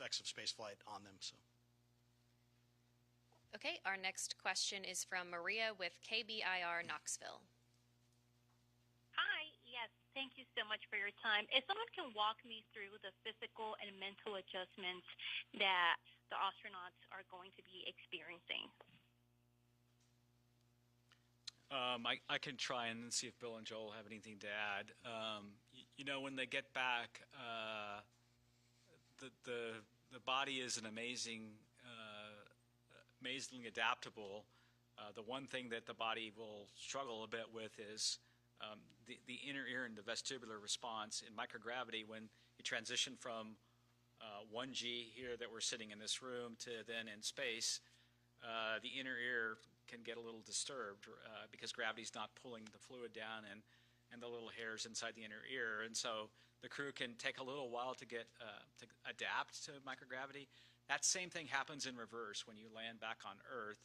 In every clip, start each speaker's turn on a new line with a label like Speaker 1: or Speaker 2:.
Speaker 1: aspects of spaceflight on them. So.
Speaker 2: Okay, our next question is from Maria with KBIR Knoxville.
Speaker 3: Hi, yes, thank you so much for your time. If someone can walk me through the physical and mental adjustments that the astronauts are going to be experiencing.
Speaker 4: I can try and see if Bill and Joel have anything to add. When they get back, the body is an amazingly adaptable. The one thing that the body will struggle a bit with is the inner ear and the vestibular response in microgravity. When you transition from 1G here that we're sitting in this room to then in space, the inner ear can get a little disturbed because gravity's not pulling the fluid down and the little hairs inside the inner ear. And so the crew can take a little while to get to adapt to microgravity. That same thing happens in reverse when you land back on Earth.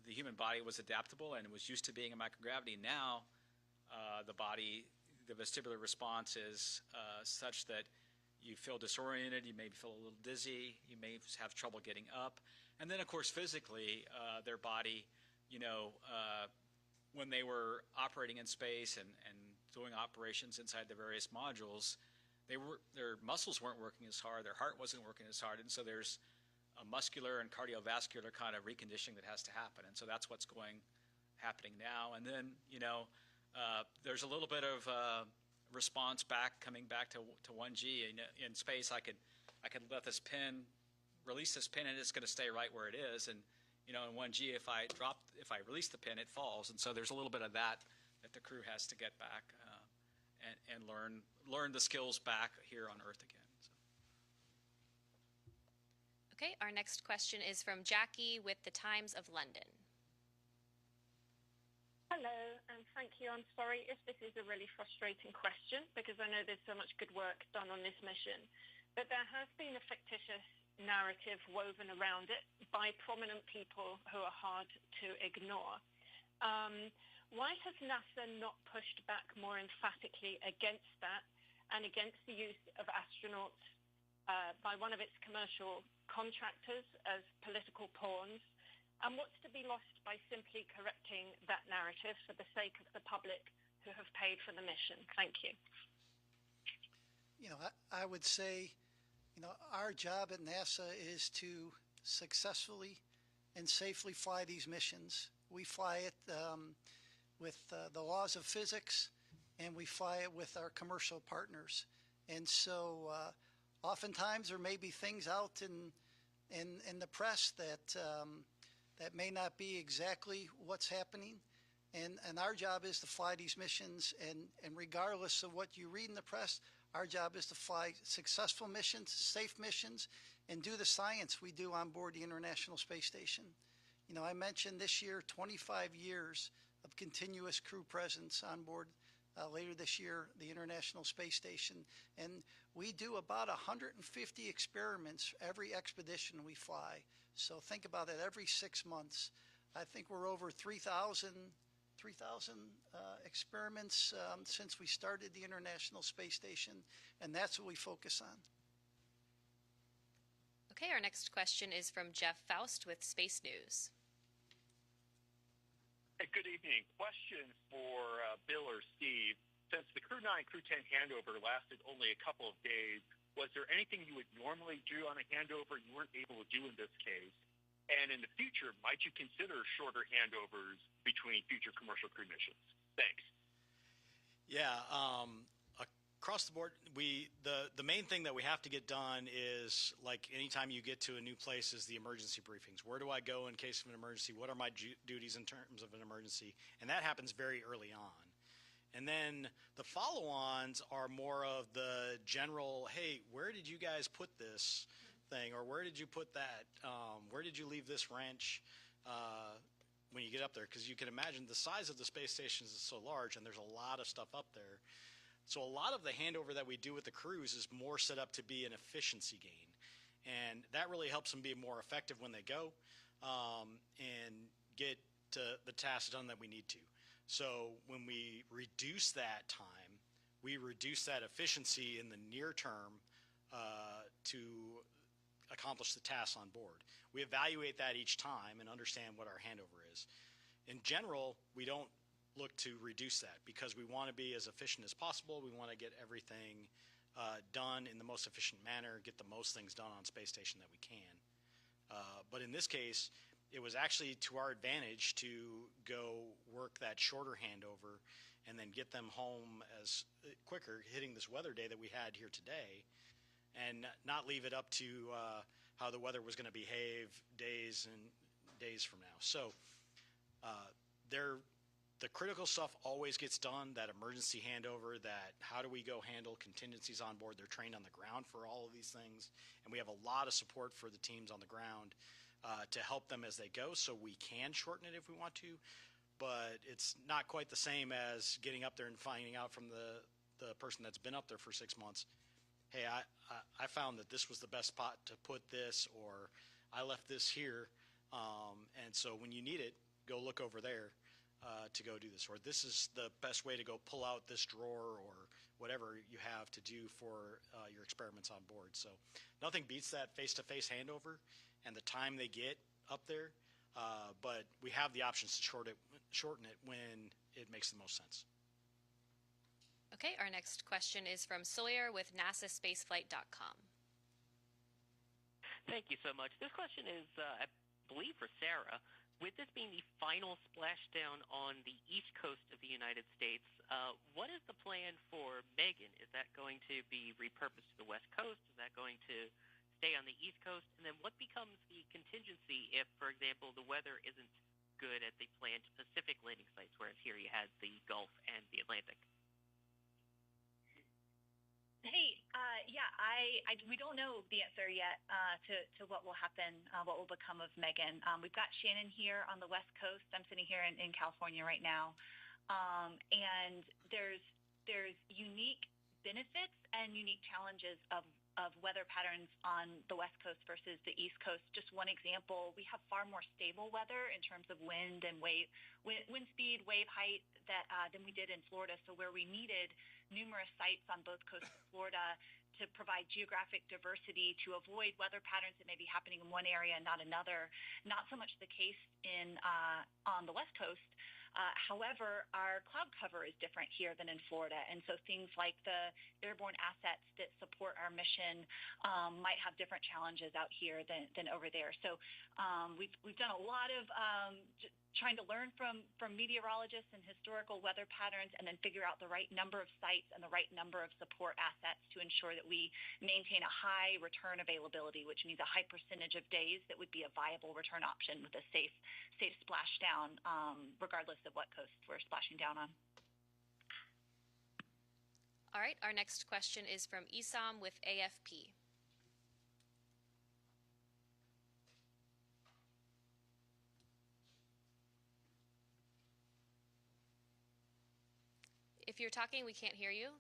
Speaker 4: The human body was adaptable and was used to being in microgravity. Now the vestibular response is such that you feel disoriented, you may feel a little dizzy, you may have trouble getting up. And then, of course, physically, their body, when they were operating in space and doing operations inside the various modules, their muscles weren't working as hard, their heart wasn't working as hard, and so there's a muscular and cardiovascular kind of reconditioning that has to happen. And so that's what's happening now. And then, there's a little bit of response coming back to 1G. In space, I could let this pin, release this pin, and it's going to stay right where it is. And in 1G, if I release the pin, it falls. And so there's a little bit of that the crew has to get back and learn the skills back here on Earth again. So.
Speaker 2: Okay, our next question is from Jackie with the Times of London.
Speaker 5: Hello, and thank you. I'm sorry if this is a really frustrating question because I know there's so much good work done on this mission, but there has been a fictitious narrative woven around it by prominent people who are hard to ignore. Why has NASA not pushed back more emphatically against that and against the use of astronauts by one of its commercial contractors as political pawns? And what's to be lost by simply correcting that narrative for the sake of the public who have paid for the mission? Thank you.
Speaker 6: I would say, our job at NASA is to successfully and safely fly these missions. We fly it with the laws of physics, and we fly it with our commercial partners. And so oftentimes there may be things out in the press that may not be exactly what's happening. And our job is to fly these missions, and regardless of what you read in the press, our job is to fly successful missions, safe missions, and do the science we do on board the International Space Station. I mentioned this year 25 years of continuous crew presence on board later this year, the International Space Station. And we do about 150 experiments every expedition we fly. So think about it, every 6 months. I think we're over 3,000 experiments since we started the International Space Station, and that's what we focus on.
Speaker 2: Okay, our next question is from Jeff Faust with Space News.
Speaker 7: Hey, good evening. Question for Bill or Steve. Since the Crew 9, Crew 10 handover lasted only a couple of days, was there anything you would normally do on a handover you weren't able to do in this case? And in the future, might you consider shorter handovers between future commercial crew missions? Thanks.
Speaker 1: Yeah, across the board, the main thing that we have to get done is, like anytime you get to a new place, is the emergency briefings. Where do I go in case of an emergency? What are my duties in terms of an emergency? And that happens very early on. And then the follow-ons are more of the general, hey, where did you guys put this thing? Or where did you put that? Where did you leave this wrench when you get up there? Because you can imagine the size of the space station is so large, and there's a lot of stuff up there. So a lot of the handover that we do with the crews is more set up to be an efficiency gain. And that really helps them be more effective when they go and get to the tasks done that we need to. So when we reduce that time, we reduce that efficiency in the near term to accomplish the tasks on board. We evaluate that each time and understand what our handover is. In general, we don't look to reduce that because we want to be as efficient as possible. We want to get everything done in the most efficient manner, get the most things done on space station that we can. But in this case, it was actually to our advantage to go work that shorter handover and then get them home as quicker, hitting this weather day that we had here today, and not leave it up to how the weather was going to behave days and days from now. So the critical stuff always gets done, that emergency handover, that how do we go handle contingencies on board. They're trained on the ground for all of these things, and we have a lot of support for the teams on the ground to help them as they go, so we can shorten it if we want to. But it's not quite the same as getting up there and finding out from the person that's been up there for 6 months, hey, I found that this was the best spot to put this, or I left this here, and so when you need it, go look over there to go do this, or this is the best way to go pull out this drawer, or whatever you have to do for your experiments on board. So nothing beats that face-to-face handover and the time they get up there, but we have the options to shorten it when it makes the most sense.
Speaker 2: Okay, our next question is from Sawyer with NASAspaceflight.com.
Speaker 8: Thank you so much. This question is, I believe, for Sarah. With this being the final splashdown on the east coast of the United States, what is the plan for Megan? Is that going to be repurposed to the west coast? Is that going to stay on the east coast? And then what becomes the contingency if, for example, the weather isn't good at the planned Pacific landing sites, whereas here you had the Gulf and the Atlantic?
Speaker 9: Hey, we don't know the answer yet to what will happen, what will become of Megan. We've got Shannon here on the West Coast. I'm sitting here in California right now, and there's unique benefits and unique challenges of weather patterns on the West Coast versus the East Coast. Just one example, we have far more stable weather in terms of wind and wind speed, wave height than we did in Florida. So where we needed numerous sites on both coasts of Florida to provide geographic diversity to avoid weather patterns that may be happening in one area and not another. Not so much the case on the West Coast. However, our cloud cover is different here than in Florida, and so things like the airborne assets that support our mission might have different challenges out here than over there. So we've done a lot of trying to learn from meteorologists and historical weather patterns, and then figure out the right number of sites and the right number of support assets to ensure that we maintain a high return availability, which means a high percentage of days that would be a viable return option with a safe splashdown, regardless of what coast we're splashing down on.
Speaker 2: All right, our next question is from Isam with AFP. If you're talking, we can't hear you.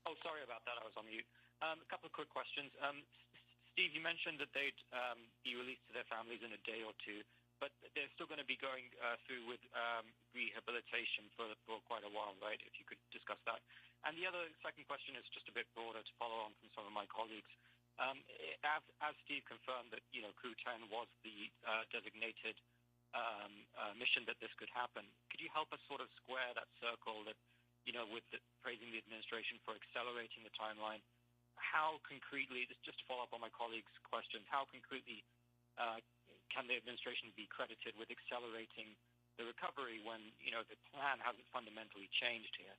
Speaker 10: Oh, sorry about that. I was on mute. A couple of quick questions. Steve, you mentioned that they'd be released to their families in a day or two, but they're still going to be going through with rehabilitation for quite a while, right? If you could discuss that. And the second question is just a bit broader to follow on from some of my colleagues. As Steve confirmed that, Crew 10 was the designated mission that this could happen, could you help us sort of square that circle that, with praising the administration for accelerating the timeline? How concretely, just to follow up on my colleagues' questions, how concretely can the administration be credited with accelerating the recovery when, the plan hasn't fundamentally changed here?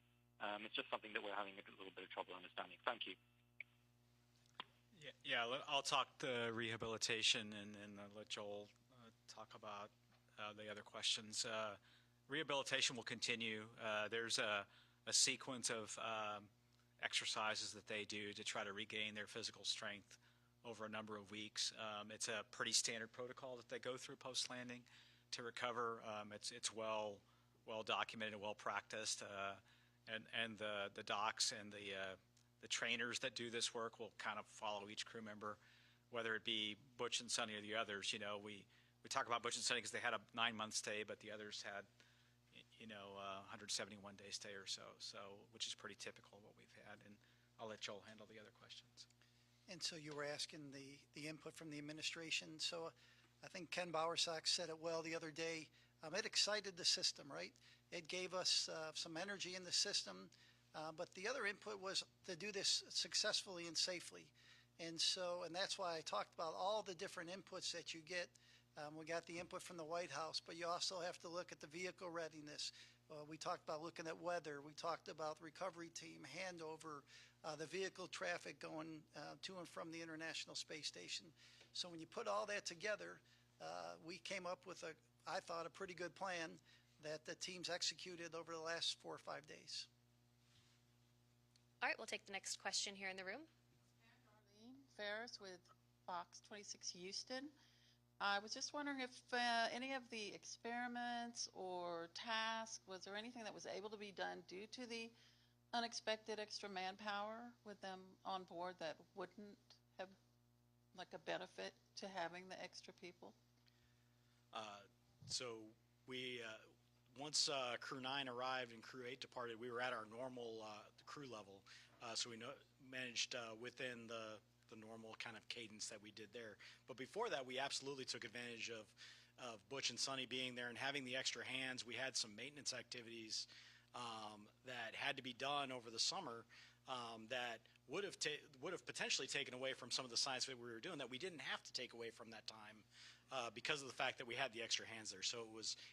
Speaker 10: It's just something that we're having a little bit of trouble understanding. Thank you.
Speaker 4: Yeah, I'll talk the rehabilitation and I'll let Joel talk about the other questions. Rehabilitation will continue. There's a sequence of exercises that they do to try to regain their physical strength over a number of weeks. It's a pretty standard protocol that they go through post-landing to recover. It's well documented, well practiced, and the docs and the trainers that do this work will kind of follow each crew member, whether it be Butch and Suni or the others. We talk about Butch and Suni because they had a 9-month stay, but the others had 171-day stay or so, which is pretty typical of what we've had. And I'll let Joel handle the other questions.
Speaker 6: And so you were asking the input from the administration. So I think Ken Bowersox said it well the other day. It excited the system, right? It gave us some energy in the system, but the other input was to do this successfully and safely. And that's why I talked about all the different inputs that you get. We got the input from the White House, but you also have to look at the vehicle readiness. We talked about looking at weather. We talked about the recovery team, handover, the vehicle traffic going to and from the International Space Station. So when you put all that together, we came up with, I thought, a pretty good plan that the teams executed over the last 4 or 5 days.
Speaker 2: All right, we'll take the next question here in the room.
Speaker 11: Darlene Ferris with Fox 26 Houston. I was just wondering if any of the experiments or tasks, was there anything that was able to be done due to the unexpected extra manpower with them on board that wouldn't have like a benefit to having the extra people?
Speaker 1: So we, once Crew 9 arrived and Crew 8 departed, we were at our normal crew level. So we managed within the normal kind of cadence that we did there. But before that, we absolutely took advantage of Butch and Suni being there and having the extra hands. We had some maintenance activities that had to be done over the summer that would have potentially taken away from some of the science that we were doing that we didn't have to take away from that time because of the fact that we had the extra hands there. So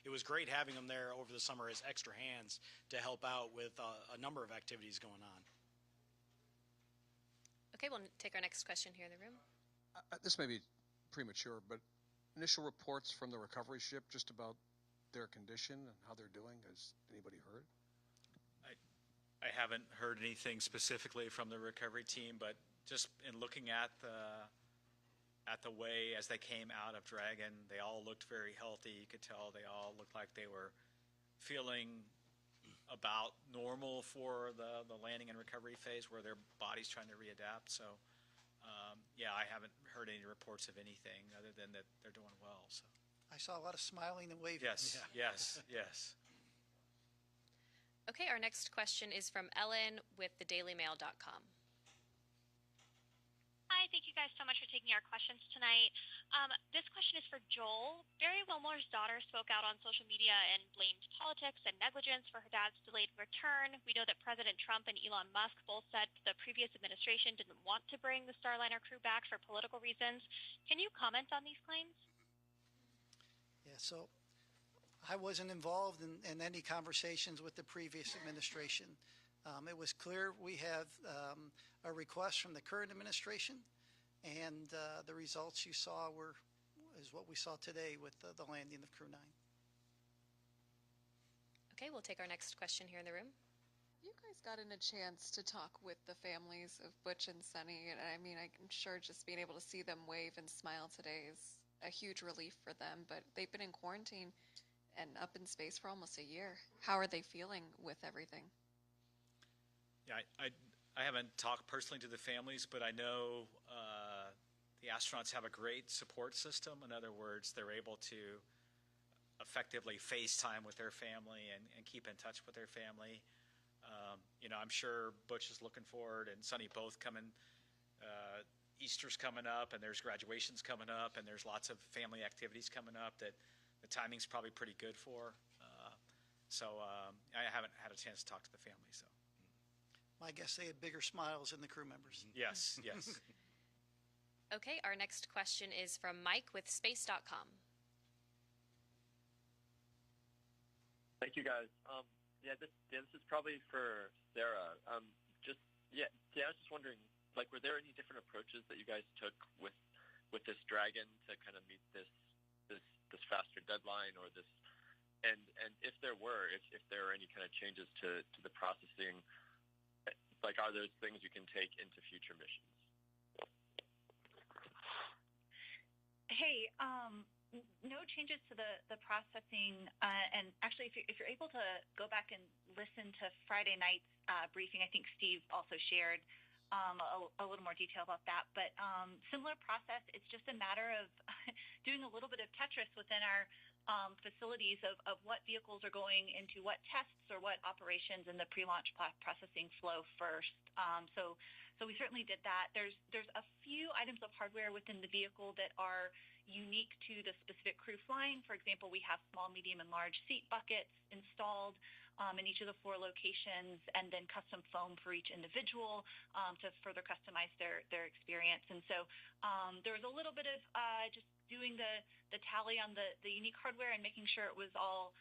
Speaker 1: it was great having them there over the summer as extra hands to help out with a number of activities going on.
Speaker 2: Okay, we'll take our next question here in the room.
Speaker 12: This may be premature, but initial reports from the recovery ship just about their condition and how they're doing, has anybody heard?
Speaker 4: I haven't heard anything specifically from the recovery team, but just in looking at the way as they came out of Dragon, they all looked very healthy. You could tell they all looked like they were feeling about normal for the landing and recovery phase where their body's trying to readapt. So, yeah, I haven't heard any reports of anything other than that they're doing well. So
Speaker 6: I saw a lot of smiling and waving.
Speaker 4: Yes,
Speaker 6: Yeah.
Speaker 4: yes.
Speaker 2: Okay, our next question is from Ellen with thedailymail.com.
Speaker 13: Hi, thank you guys so much for taking our questions tonight. This question is for Joel. Barry Wilmore's daughter spoke out on social media and blamed politics and negligence for her dad's delayed return. We know that President Trump and Elon Musk both said the previous administration didn't want to bring the Starliner crew back for political reasons. Can you comment on these claims?
Speaker 6: Yeah, so I wasn't involved in any conversations with the previous administration. It was clear we have a request from the current administration, and the results you saw is what we saw today with the landing of Crew 9.
Speaker 2: Okay, we'll take our next question here in the room.
Speaker 14: Have you guys gotten a chance to talk with the families of Butch and Suni? And I mean, I'm sure just being able to see them wave and smile today is a huge relief for them, but they've been in quarantine and up in space for almost a year. How are they feeling with everything?
Speaker 4: Yeah, I haven't talked personally to the families, but I know the astronauts have a great support system. In other words, they're able to effectively FaceTime with their family and keep in touch with their family. I'm sure Butch is looking forward, and Suni both coming. Easter's coming up, and there's graduations coming up, and there's lots of family activities coming up that the timing's probably pretty good for. So I haven't had a chance to talk to the family. So
Speaker 6: My guess they had bigger smiles than the crew members.
Speaker 4: yes.
Speaker 2: Okay, our next question is from Mike with space.com.
Speaker 15: Thank you, guys. This is probably for Sarah. I was just wondering, were there any different approaches that you guys took with this Dragon to kind of meet this faster deadline, or this, and if there were any kind of changes to the processing, are those things you can take into future missions?
Speaker 9: Hey, no changes to the processing, and actually, if you're able to go back and listen to Friday night's briefing, I think Steve also shared a little more detail about that. But similar process, it's just a matter of doing a little bit of Tetris within our facilities of what vehicles are going into what tests or what operations in the pre-launch processing flow first. So we certainly did that. There's a few hardware within the vehicle that are unique to the specific crew flying. For example, we have small, medium, and large seat buckets installed in each of the 4 locations, and then custom foam for each individual to further customize their experience. And so there was a little bit of just doing the tally on the unique hardware and making sure it was all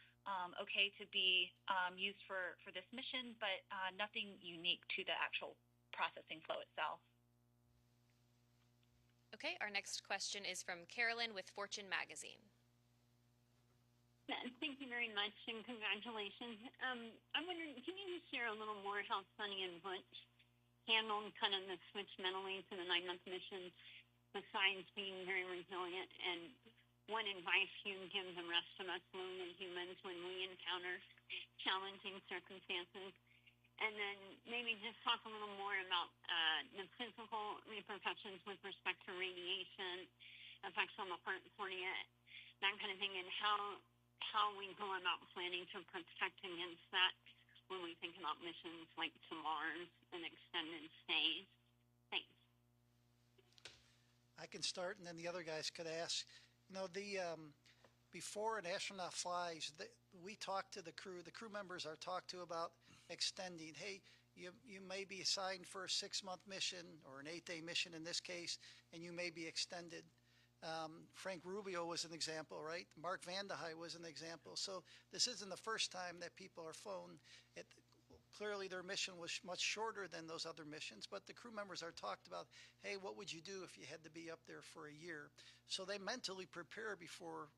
Speaker 9: okay to be used for this mission, but nothing unique to the actual processing flow itself.
Speaker 2: Okay, our next question is from Carolyn with Fortune Magazine.
Speaker 16: Thank you very much, and congratulations. I'm wondering, can you just share a little more how Suni and Butch handled kind of the switch mentally to the 9-month mission, besides being very resilient, and what advice you give the rest of us lonely humans when we encounter challenging circumstances? And then maybe just talk a little more about the physical repercussions with respect to radiation, effects on the heart and cornea, that kind of thing, and how we go about planning to protect against that when we think about missions like to Mars and extended stays. Thanks.
Speaker 6: I can start, and then the other guys could ask. You know, before an astronaut flies, we talk to the crew. The crew members are talked to about extending. Hey, you may be assigned for a 6-month mission or an 8-day mission in this case, and you may be extended. Frank Rubio was an example, right? Mark Vande Hei was an example. So this isn't the first time that people are flown. Clearly their mission was much shorter than those other missions, but the crew members are talked about, hey, what would you do if you had to be up there for a year? So they mentally prepare before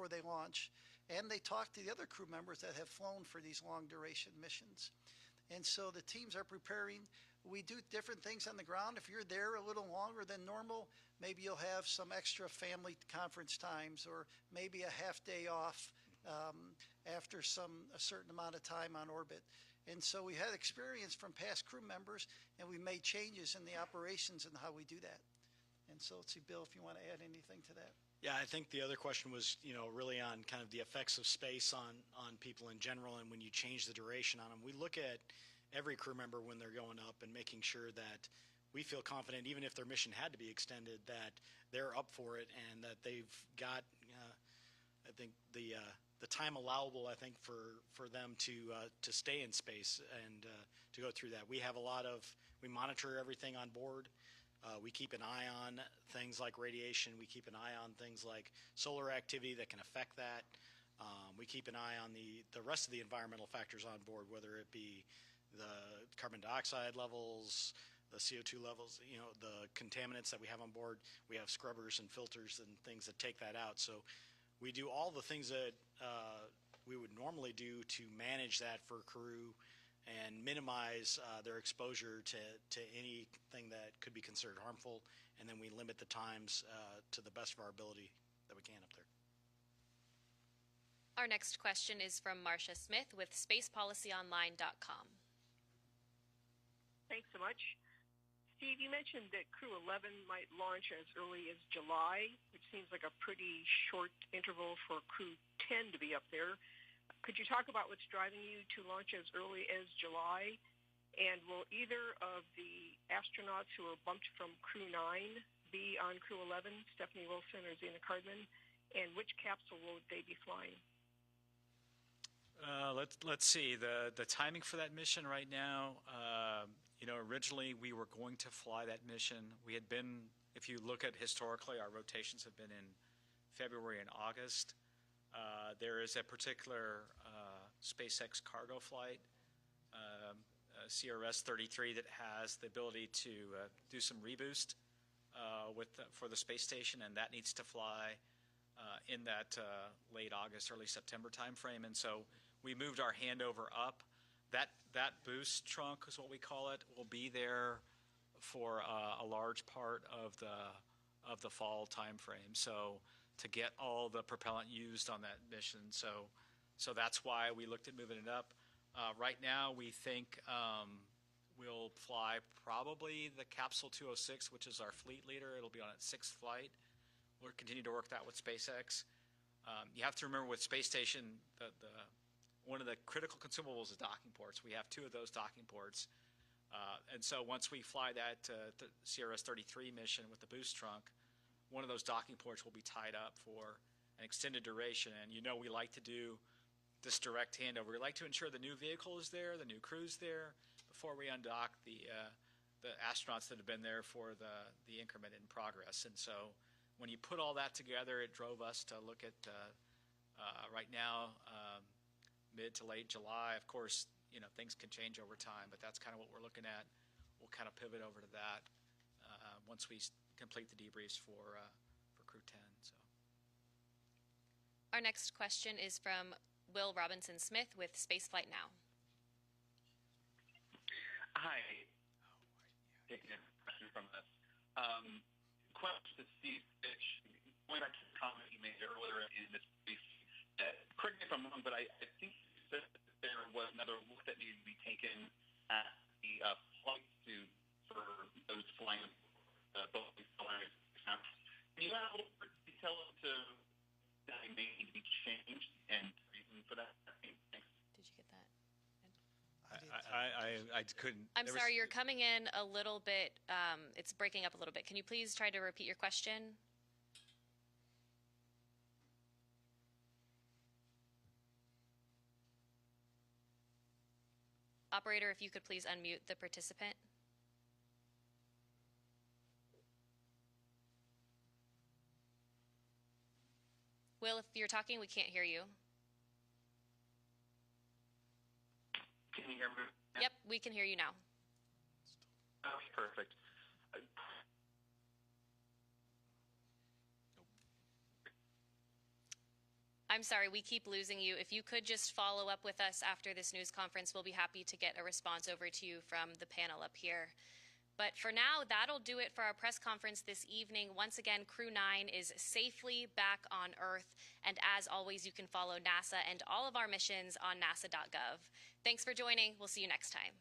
Speaker 6: they launch, and they talk to the other crew members that have flown for these long duration missions. And so the teams are preparing. We do different things on the ground. If you're there a little longer than normal, maybe you'll have some extra family conference times, or maybe a half day off after a certain amount of time on orbit. And so we had experience from past crew members, and we made changes in the operations and how we do that. And so let's see, Bill, if you want to add anything to that.
Speaker 1: Yeah, I think the other question was, really on kind of the effects of space on people in general, and when you change the duration on them. We look at every crew member when they're going up and making sure that we feel confident, even if their mission had to be extended, that they're up for it and that they've got, I think, the time allowable, I think, for them to stay in space and to go through that. We monitor everything on board. We keep an eye on things like radiation. We keep an eye on things like solar activity that can affect that. We keep an eye on the rest of the environmental factors on board, whether it be the carbon dioxide levels, the CO2 levels, the contaminants that we have on board. We have scrubbers and filters and things that take that out. So we do all the things that we would normally do to manage that for crew and minimize their exposure to anything that could be considered harmful, and then we limit the times to the best of our ability that we can up there.
Speaker 2: Our next question is from Marcia Smith with spacepolicyonline.com.
Speaker 17: Thanks so much. Steve, you mentioned that Crew 11 might launch as early as July, which seems like a pretty short interval for Crew 10 to be up there. Could you talk about what's driving you to launch as early as July? And will either of the astronauts who are bumped from Crew 9 be on Crew 11, Stephanie Wilson or Zena Cardman? And which capsule will they be flying?
Speaker 4: Let's see. The timing for that mission right now, originally we were going to fly that mission. We had been, if you look at historically, our rotations have been in February and August. There is a particular SpaceX cargo flight, CRS-33, that has the ability to do some reboost for the space station, and that needs to fly in that late August, early September timeframe. And so we moved our handover up. That boost trunk is what we call it, will be there for a large part of the fall timeframe. So to get all the propellant used on that mission. So that's why we looked at moving it up. Right now, we think we'll fly probably the capsule 206, which is our fleet leader. It'll be on its 6th flight. We'll continue to work that with SpaceX. You have to remember with space station, one of the critical consumables is docking ports. We have 2 of those docking ports. And so once we fly that CRS-33 mission with the boost trunk, one of those docking ports will be tied up for an extended duration. And we like to do this direct handover. We like to ensure the new vehicle is there, the new crew's there, before we undock the astronauts that have been there for the increment in progress. And so when you put all that together, it drove us to look at right now, mid to late July. Of course, things can change over time, but that's kind of what we're looking at. We'll kind of pivot over to that once we complete the debriefs for Crew 10. So.
Speaker 2: Our next question is from Will Robinson-Smith with Spaceflight Now.
Speaker 18: Hi. Taking a question from us. Question to Steve Fitch. Going back to the comment you made earlier in this brief, correct me if I'm wrong, but I think you said that there was another look that needed to be taken at the flight suit for those flying both flying. Can you add a little bit of detail into that may need to be changed and the reason for that? Thanks.
Speaker 2: Did you get that?
Speaker 1: I couldn't.
Speaker 2: I'm sorry, you're coming in a little bit, it's breaking up a little bit. Can you please try to repeat your question? Operator, if you could please unmute the participant. Will, if you're talking, we can't hear you.
Speaker 18: Can you hear me?
Speaker 2: Yep, we can hear you now.
Speaker 18: Okay, perfect.
Speaker 2: I'm sorry, we keep losing you. If you could just follow up with us after this news conference, we'll be happy to get a response over to you from the panel up here. But for now, that'll do it for our press conference this evening. Once again, Crew 9 is safely back on Earth. And as always, you can follow NASA and all of our missions on nasa.gov. Thanks for joining. We'll see you next time.